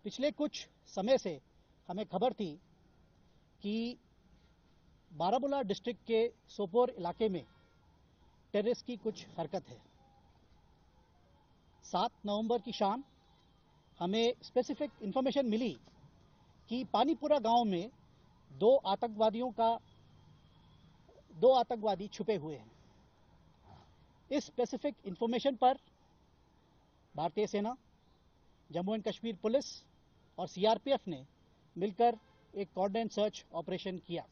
पिछले कुछ समय से हमें खबर थी कि बारामूला डिस्ट्रिक्ट के सोपोर इलाके में टेररिस्ट की कुछ हरकत है। 7 नवंबर की शाम हमें स्पेसिफिक इंफॉर्मेशन मिली कि पानीपुरा गांव में दो आतंकवादी छुपे हुए हैं। इस स्पेसिफिक इंफॉर्मेशन पर भारतीय सेना, जम्मू एंड कश्मीर पुलिस और सीआरपीएफ ने मिलकर एक कोऑर्डिनेट सर्च ऑपरेशन किया,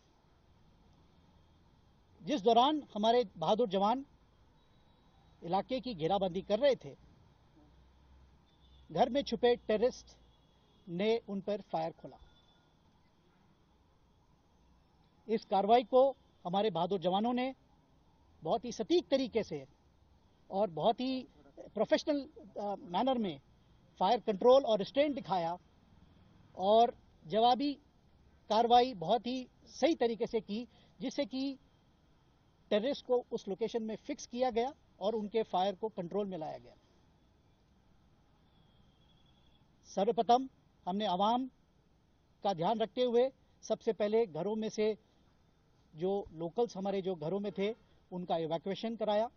जिस दौरान हमारे बहादुर जवान इलाके की घेराबंदी कर रहे थे। घर में छुपे टेररिस्ट ने उन पर फायर खोला। इस कार्रवाई को हमारे बहादुर जवानों ने बहुत ही सटीक तरीके से और बहुत ही प्रोफेशनल मैनर में फायर कंट्रोल और रिस्ट्रेंट दिखाया और जवाबी कार्रवाई बहुत ही सही तरीके से की, जिससे कि टेररिस्ट को उस लोकेशन में फिक्स किया गया और उनके फायर को कंट्रोल में लाया गया। सर्वप्रथम हमने आवाम का ध्यान रखते हुए सबसे पहले घरों में से जो लोकल्स हमारे जो घरों में थे उनका इवैक्यूएशन कराया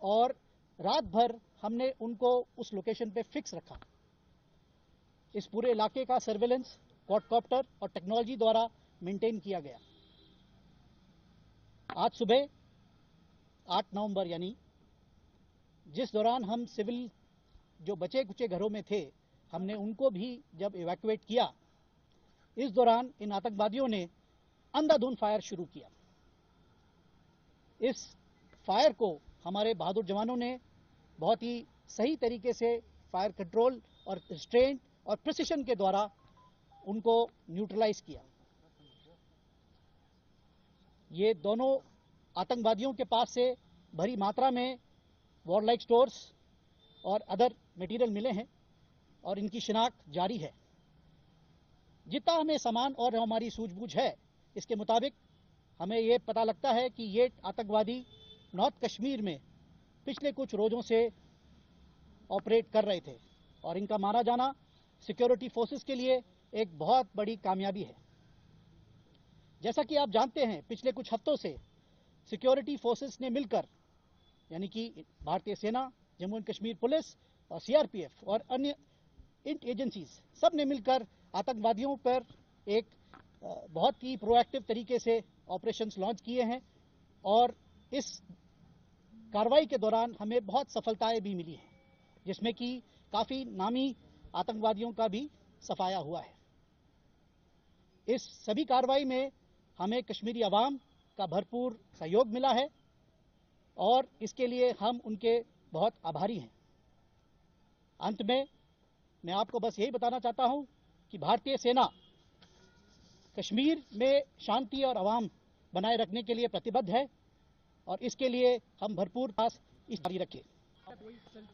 और रात भर हमने उनको उस लोकेशन पे फिक्स रखा। इस पूरे इलाके का सर्वेलेंस क्वाडकॉप्टर और टेक्नोलॉजी द्वारा मेंटेन किया गया। आज सुबह 8 नवंबर यानी जिस दौरान हम सिविल जो बचे कुचे घरों में थे, हमने उनको भी जब इवैक्यूएट किया, इस दौरान इन आतंकवादियों ने अंधाधुंध फायर शुरू किया। इस फायर को हमारे बहादुर जवानों ने बहुत ही सही तरीके से फायर कंट्रोल और रिस्ट्रेंट और प्रिसिशन के द्वारा उनको न्यूट्रलाइज किया। ये दोनों आतंकवादियों के पास से भारी मात्रा में वॉरलाइक स्टोर्स और अदर मटेरियल मिले हैं और इनकी शिनाख्त जारी है। जितना हमें सामान और हमारी सूझबूझ है, इसके मुताबिक हमें ये पता लगता है कि ये आतंकवादी नॉर्थ कश्मीर में पिछले कुछ रोजों से ऑपरेट कर रहे थे और इनका माना जाना सिक्योरिटी फोर्सेस के लिए एक बहुत बड़ी कामयाबी है। जैसा कि आप जानते हैं, पिछले कुछ हफ्तों से सिक्योरिटी फोर्सेस ने मिलकर, यानी कि भारतीय सेना, जम्मू एंड कश्मीर पुलिस और सीआरपीएफ और अन्य एजेंसीज सब ने मिलकर आतंकवादियों पर एक बहुत ही प्रोएक्टिव तरीके से ऑपरेशंस लॉन्च किए हैं और इस कार्रवाई के दौरान हमें बहुत सफलताएं भी मिली हैं, जिसमें कि काफी नामी आतंकवादियों का भी सफाया हुआ है। इस सभी कार्रवाई में हमें कश्मीरी अवाम का भरपूर सहयोग मिला है और इसके लिए हम उनके बहुत आभारी हैं। अंत में मैं आपको बस यही बताना चाहता हूं कि भारतीय सेना कश्मीर में शांति और अवाम बनाए रखने के लिए प्रतिबद्ध है और इसके लिए हम भरपूर प्रयास जारी रखें।